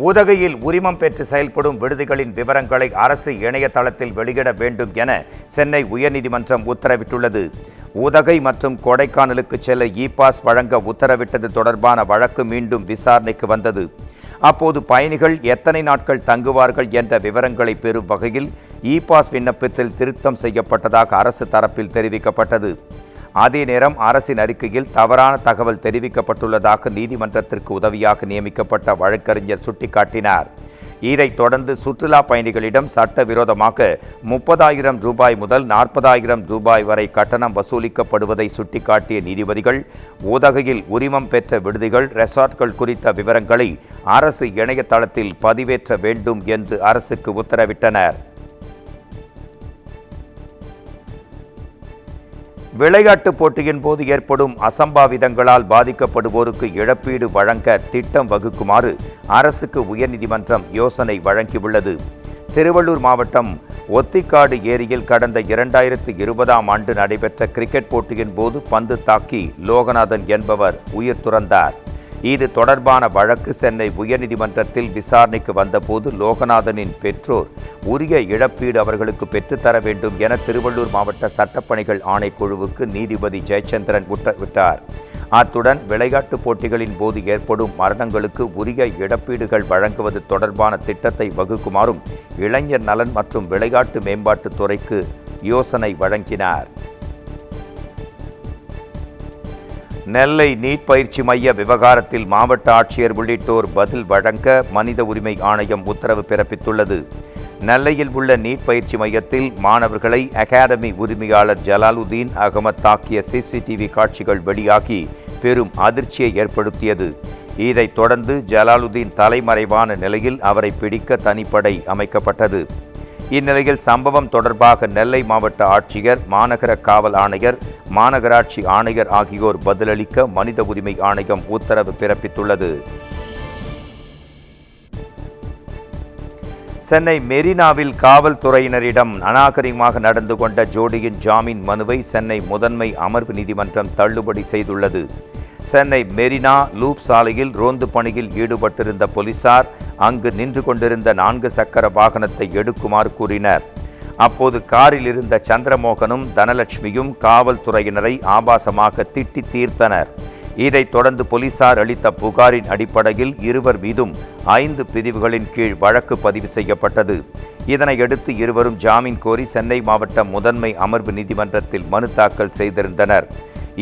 உதகையில் உரிமம் பெற்று செயல்படும் விடுதிகளின் விவரங்களை அரசு இணையதளத்தில் வெளியிட வேண்டும் என சென்னை உயர்நீதிமன்றம் உத்தரவிட்டுள்ளது. உதகை மற்றும் கொடைக்கானலுக்கு செல்ல இ-பாஸ் வழங்க உத்தரவிட்டது தொடர்பான வழக்கு மீண்டும் விசாரணைக்கு வந்தது. அப்போது பயணிகள் எத்தனை நாட்கள் தங்குவார்கள் என்ற விவரங்களை பெறும் வகையில் இ-பாஸ் விண்ணப்பத்தில் திருத்தம் செய்யப்பட்டதாக அரசு தரப்பில் தெரிவிக்கப்பட்டது. அதே நேரம் அரசின் அறிக்கையில் தவறான தகவல் தெரிவிக்கப்பட்டுள்ளதாக நீதிமன்றத்திற்கு உதவியாக நியமிக்கப்பட்ட வழக்கறிஞர் சுட்டிக்காட்டினார். இதைத் தொடர்ந்து சுற்றுலா பயணிகளிடம் சட்டவிரோதமாக 30,000 ரூபாய் முதல் 40,000 ரூபாய் வரை கட்டணம் வசூலிக்கப்படுவதை சுட்டிக்காட்டிய நீதிபதிகள் உதகையில் உரிமம் பெற்ற விடுதிகள், ரெசார்ட்கள் குறித்த விவரங்களை அரசு இணையதளத்தில் பதிவேற்ற வேண்டும் என்று அரசுக்கு உத்தரவிட்டனர். விளையாட்டுப் போட்டியின் போது ஏற்படும் அசம்பாவிதங்களால் பாதிக்கப்படுவோருக்கு இழப்பீடு வழங்க திட்டம் வகுக்குமாறு அரசுக்கு உயர்நீதிமன்றம் யோசனை வழங்கியுள்ளது. திருவள்ளூர் மாவட்டம் ஒத்திக்காடு ஏரியில் கடந்த 2020ஆம் ஆண்டு நடைபெற்ற கிரிக்கெட் போட்டியின் போது பந்து தாக்கி லோகநாதன் என்பவர் உயிர் துறந்தார். இது தொடர்பான வழக்கு சென்னை உயர்நீதிமன்றத்தில் விசாரணைக்கு வந்தபோது லோகநாதனின் பெற்றோர் உரிய இழப்பீடு அவர்களுக்கு பெற்றுத்தர வேண்டும் என திருவள்ளூர் மாவட்ட சட்டப்பணிகள் ஆணைக்குழுவுக்கு நீதிபதி ஜெயச்சந்திரன் உத்தரவிட்டார். அத்துடன் விளையாட்டுப் போட்டிகளின் போது ஏற்படும் மரணங்களுக்கு உரிய இழப்பீடுகள் வழங்குவது தொடர்பான திட்டத்தை வகுக்குமாறும் இளைஞர் நலன் மற்றும் விளையாட்டு மேம்பாட்டுத் துறைக்கு யோசனை வழங்கினார். நெல்லை நீட் பயிற்சி மைய விவகாரத்தில் மாவட்ட ஆட்சியர் உள்ளிட்டோர் பதில் வழங்க மனித உரிமை ஆணையம் உத்தரவு பிறப்பித்துள்ளது. நெல்லையில் உள்ள நீட் பயிற்சி மையத்தில் மாணவர்களை அகாடமி உரிமையாளர் ஜலாலுதீன் அகமது தாக்கிய சிசிடிவி காட்சிகள் வெளியாகி பெரும் அதிர்ச்சியை ஏற்படுத்தியது. இதைத் தொடர்ந்து ஜலாலுதீன் தலைமறைவான நிலையில் அவரை பிடிக்க தனிப்படை அமைக்கப்பட்டது. இந்நிலையில் சம்பவம் தொடர்பாக நெல்லை மாவட்ட ஆட்சியர், மாநகர காவல் ஆணையர், மாநகராட்சி ஆணையர் ஆகியோர் பதிலளிக்க மனித உரிமை ஆணையம் உத்தரவு பிறப்பித்துள்ளது. சென்னை மெரினாவில் காவல்துறையினரிடம் அநாகரிகமாக நடந்து கொண்ட ஜோடியின் ஜாமீன் மனுவை சென்னை முதன்மை அமர்வு நீதிமன்றம் தள்ளுபடி செய்துள்ளது. சென்னை மெரினா லூப் சாலையில் ரோந்து பணியில் ஈடுபட்டிருந்த போலீசார் அங்கு நின்று கொண்டிருந்த 4 சக்கர வாகனத்தை எடுக்குமாறு கூறினர். அப்போது காரில் இருந்த சந்திரமோகனும் தனலட்சுமியும் காவல்துறையினரை ஆபாசமாக திட்டி தீர்த்தனர். இதைத் தொடர்ந்து போலீசார் அளித்த புகாரின் அடிப்படையில் இருவர் மீதும் 5 பிரிவுகளின் கீழ் வழக்கு பதிவு செய்யப்பட்டது. இதனையடுத்து இருவரும் ஜாமீன் கோரி சென்னை மாவட்ட முதன்மை அமர்வு நீதிமன்றத்தில் மனு தாக்கல் செய்திருந்தனர்.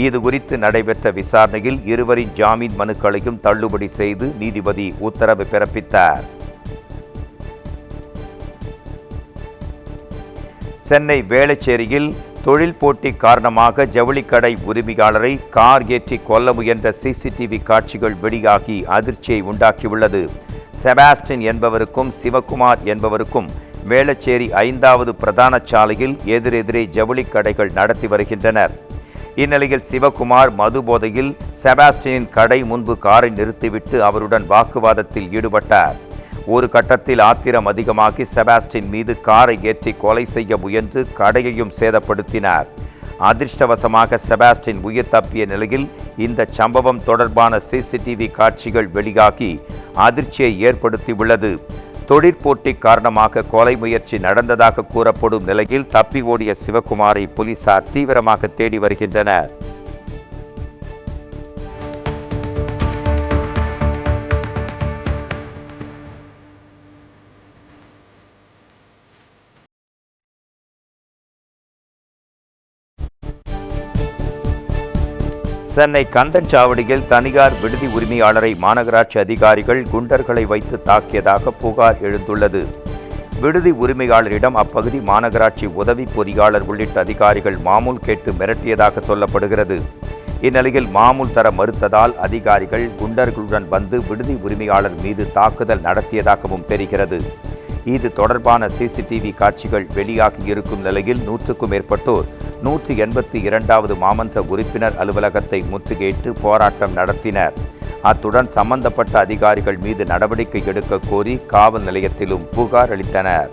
இது குறித்து நடைபெற்ற விசாரணையில் இருவரின் ஜாமீன் மனுக்களையும் தள்ளுபடி செய்து நீதிபதி உத்தரவு பிறப்பித்தார். சென்னை வேளச்சேரியில் தொழில் போட்டி காரணமாக ஜவுளிக்கடை உரிமையாளரை கார் ஏற்றி கொல்ல முயன்ற சிசிடிவி காட்சிகள் வெளியாகி அதிர்ச்சியை உண்டாக்கியுள்ளது. செபாஸ்டின் என்பவருக்கும் சிவகுமார் என்பவருக்கும் வேளச்சேரி 5வது பிரதான சாலையில் எதிரெதிரே ஜவுளிக்கடைகள் நடத்தி வருகின்றனர். இந்நிலையில் சிவகுமார் மது போதையில் செபாஸ்டினின் கடை முன்பு காரை நிறுத்திவிட்டு அவருடன் வாக்குவாதத்தில் ஈடுபட்டார். ஒரு கட்டத்தில் ஆத்திரம் அதிகமாகி செபாஸ்டின் மீது காரை ஏற்றி கொலை செய்ய முயன்று கடையையும் சேதப்படுத்தினார். அதிர்ஷ்டவசமாக செபாஸ்டின் உயிர் தப்பிய நிலையில் இந்த சம்பவம் தொடர்பான சிசிடிவி காட்சிகள் வெளியாகி அதிர்ச்சியை ஏற்படுத்தியுள்ளது. தொழிற்போட்டி காரணமாக கொலை முயற்சி நடந்ததாக கூறப்படும் நிலையில் தப்பி ஓடிய சிவகுமாரை போலீசார் தீவிரமாக தேடி வருகின்றனர். சென்னை கந்தன்சாவடியில் தனியார் விடுதி உரிமையாளரை மாநகராட்சி அதிகாரிகள் குண்டர்களை வைத்து தாக்கியதாக புகார் எழுந்துள்ளது. விடுதி உரிமையாளரிடம் அப்பகுதி மாநகராட்சி உதவி பொறியாளர் உள்ளிட்ட அதிகாரிகள் மாமூல் கேட்டு மிரட்டியதாக சொல்லப்படுகிறது. இந்நிலையில் மாமூல் தர மறுத்ததால் அதிகாரிகள் குண்டர்களுடன் வந்து விடுதி உரிமையாளர் மீது தாக்குதல் நடத்தியதாகவும் தெரிகிறது. இது தொடர்பான சிசிடிவி காட்சிகள் வெளியாகி இருக்கும் நிலையில் 100க்கும் மேற்பட்டோர் 182வது மாமன்ற உறுப்பினர் அலுவலகத்தை முற்றுகையிட்டு போராட்டம் நடத்தினர். அத்துடன் சம்பந்தப்பட்ட அதிகாரிகள் மீது நடவடிக்கை எடுக்க கோரி காவல் நிலையத்திலும் புகார் அளித்தனர்.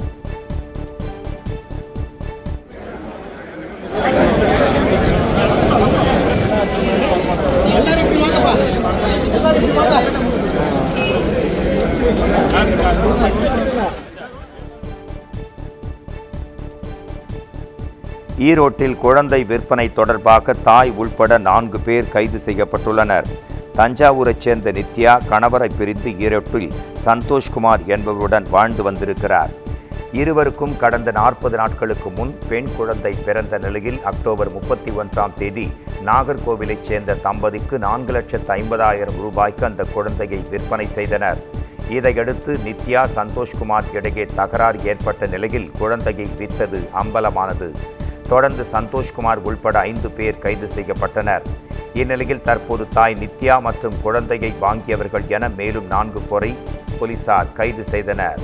ஈரோட்டில் குழந்தை விற்பனை தொடர்பாக தாய் உள்பட 4 பேர் கைது செய்யப்பட்டுள்ளனர். தஞ்சாவூரைச் சேர்ந்த நித்யா கணவரை பிரிந்து ஈரோட்டில் சந்தோஷ்குமார் என்பவருடன் வாழ்ந்து வந்திருக்கிறார். இருவருக்கும் கடந்த 40 நாட்களுக்கு முன் பெண் குழந்தை பிறந்த நிலையில் அக்டோபர் 31ஆம் தேதி நாகர்கோவிலைச் சேர்ந்த தம்பதிக்கு 4,50,000 ரூபாய்க்கு அந்த குழந்தையை விற்பனை செய்தனர். இதையடுத்து நித்யா சந்தோஷ்குமார் இடையே தகராறு ஏற்பட்ட நிலையில் குழந்தையை விற்றது அம்பலமானது. தொடர்ந்து சந்தோஷ்குமார் உள்பட 5 பேர் கைது செய்யப்பட்டனர். இந்நிலையில் தற்போது தாய் நித்யா மற்றும் குழந்தையை வாங்கியவர்கள் என மேலும் 4 பேரை போலீசார் கைது செய்தனர்.